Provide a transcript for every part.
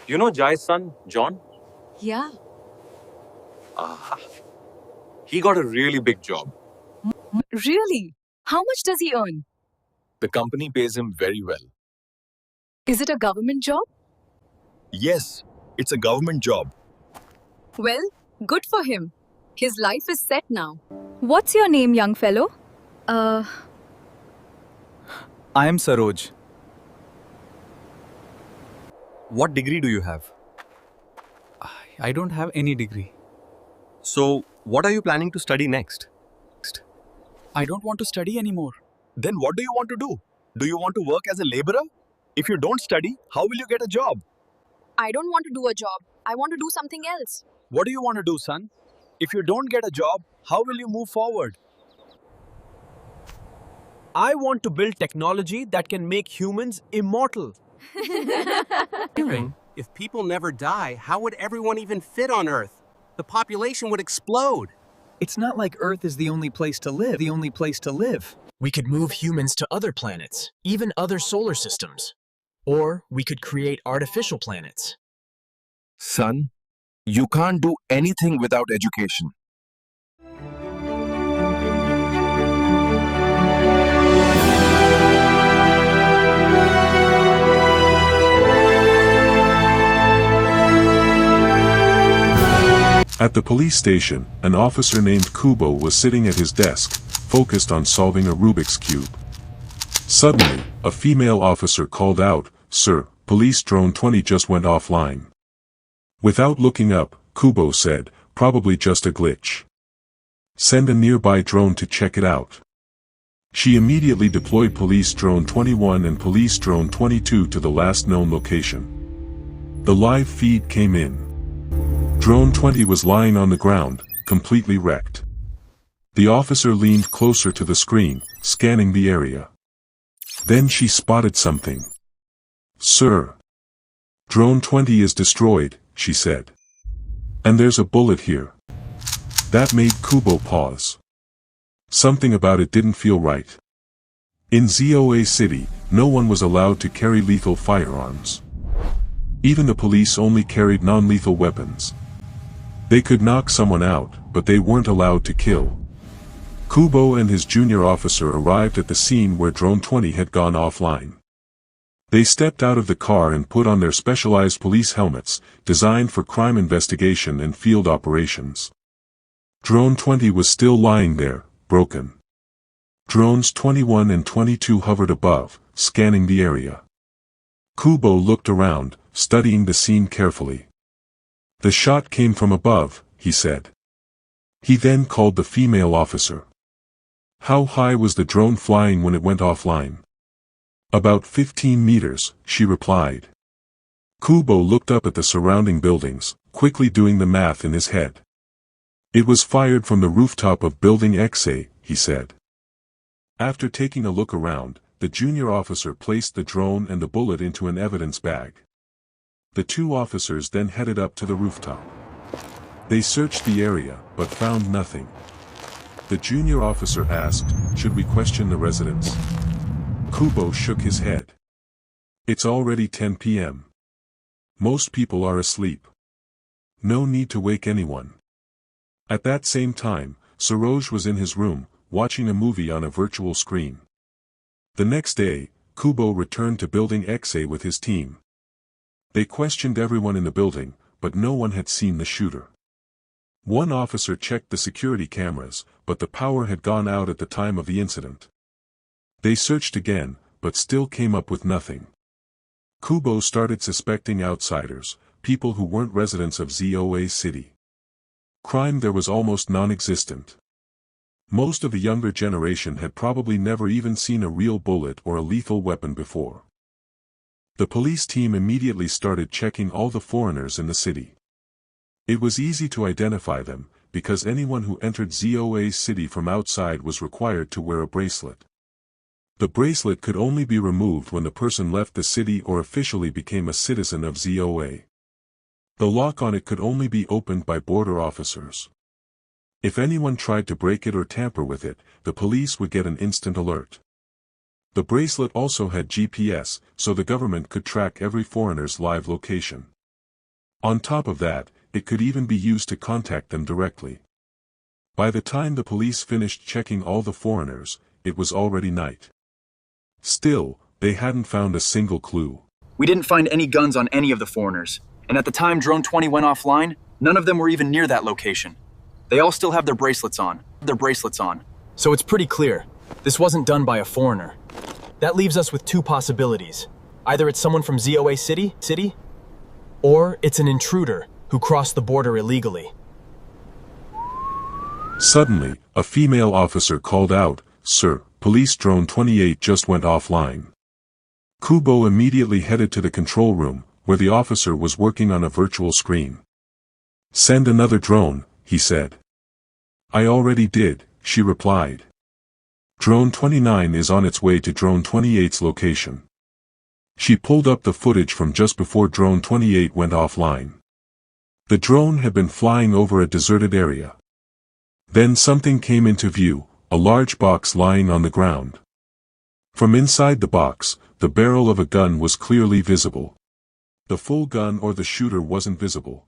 You know Jai's son, John? Yeah. Ah, he got a really big job. Really? How much does he earn? The company pays him very well. Is it a government job? Yes, it's a government job. Well, good for him. His life is set now. What's your name, young fellow? I am Saroj. What degree do you have? I don't have any degree. So, what are you planning to study next? I don't want to study anymore. Then what do you want to do? Do you want to work as a laborer? If you don't study, how will you get a job? I don't want to do a job. I want to do something else. What do you want to do, son? If you don't get a job, how will you move forward? I want to build technology that can make humans immortal. If people never die, how would everyone even fit on Earth? The population would explode. It's not like Earth is the only place to live. We could move humans to other planets, even other solar systems. Or we could create artificial planets. Son, you can't do anything without education. At the police station, an officer named Kubo was sitting at his desk, focused on solving a Rubik's Cube. Suddenly, a female officer called out, "Sir, police drone 20 just went offline." Without looking up, Kubo said, "Probably just a glitch. Send a nearby drone to check it out." She immediately deployed police drone 21 and police drone 22 to the last known location. The live feed came in. Drone 20 was lying on the ground, completely wrecked. The officer leaned closer to the screen, scanning the area. Then she spotted something. "Sir, drone 20 is destroyed," she said. "And there's a bullet here." That made Kubo pause. Something about it didn't feel right. In Zoa City, no one was allowed to carry lethal firearms. Even the police only carried non-lethal weapons. They could knock someone out, but they weren't allowed to kill. Kubo and his junior officer arrived at the scene where Drone 20 had gone offline. They stepped out of the car and put on their specialized police helmets, designed for crime investigation and field operations. Drone 20 was still lying there, broken. Drones 21 and 22 hovered above, scanning the area. Kubo looked around, studying the scene carefully. "The shot came from above," he said. He then called the female officer. "How high was the drone flying when it went offline?" "About 15 meters, she replied. Kubo looked up at the surrounding buildings, quickly doing the math in his head. "It was fired from the rooftop of Building XA, he said. After taking a look around, the junior officer placed the drone and the bullet into an evidence bag. The two officers then headed up to the rooftop. They searched the area, but found nothing. The junior officer asked, "Should we question the residents?" Kubo shook his head. "It's already 10 p.m. Most people are asleep. No need to wake anyone." At that same time, Saroj was in his room, watching a movie on a virtual screen. The next day, Kubo returned to Building XA with his team. They questioned everyone in the building, but no one had seen the shooter. One officer checked the security cameras, but the power had gone out at the time of the incident. They searched again, but still came up with nothing. Kubo started suspecting outsiders, people who weren't residents of Zoa City. Crime there was almost non-existent. Most of the younger generation had probably never even seen a real bullet or a lethal weapon before. The police team immediately started checking all the foreigners in the city. It was easy to identify them, because anyone who entered Zoa City from outside was required to wear a bracelet. The bracelet could only be removed when the person left the city or officially became a citizen of Zoa. The lock on it could only be opened by border officers. If anyone tried to break it or tamper with it, the police would get an instant alert. The bracelet also had GPS, so the government could track every foreigner's live location. On top of that, it could even be used to contact them directly. By the time the police finished checking all the foreigners, it was already night. Still, they hadn't found a single clue. We didn't find any guns on any of the foreigners, and at the time Drone 20 went offline, none of them were even near that location. They all still have their bracelets on. So it's pretty clear, this wasn't done by a foreigner. That leaves us with two possibilities. Either it's someone from Zoa City, or it's an intruder who crossed the border illegally. Suddenly, a female officer called out, "Sir, police drone 28 just went offline." Kubo immediately headed to the control room, where the officer was working on a virtual screen. "Send another drone," he said. "I already did," she replied. Drone 29 is on its way to Drone 28's location. She pulled up the footage from just before Drone 28 went offline. The drone had been flying over a deserted area. Then something came into view, a large box lying on the ground. From inside the box, the barrel of a gun was clearly visible. The full gun or the shooter wasn't visible.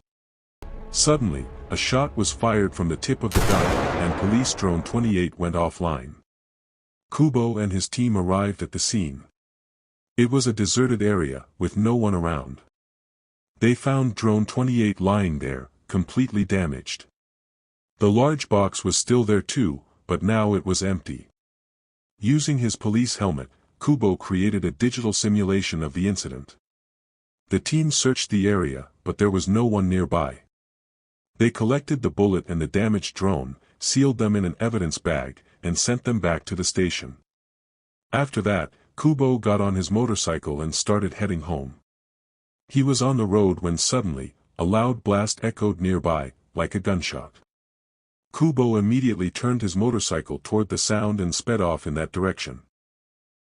Suddenly, a shot was fired from the tip of the gun, and police drone 28 went offline. Kubo and his team arrived at the scene. It was a deserted area, with no one around. They found drone 28 lying there, completely damaged. The large box was still there too, but now it was empty. Using his police helmet, Kubo created a digital simulation of the incident. The team searched the area, but there was no one nearby. They collected the bullet and the damaged drone, sealed them in an evidence bag, and sent them back to the station. After that, Kubo got on his motorcycle and started heading home. He was on the road when suddenly, a loud blast echoed nearby, like a gunshot. Kubo immediately turned his motorcycle toward the sound and sped off in that direction.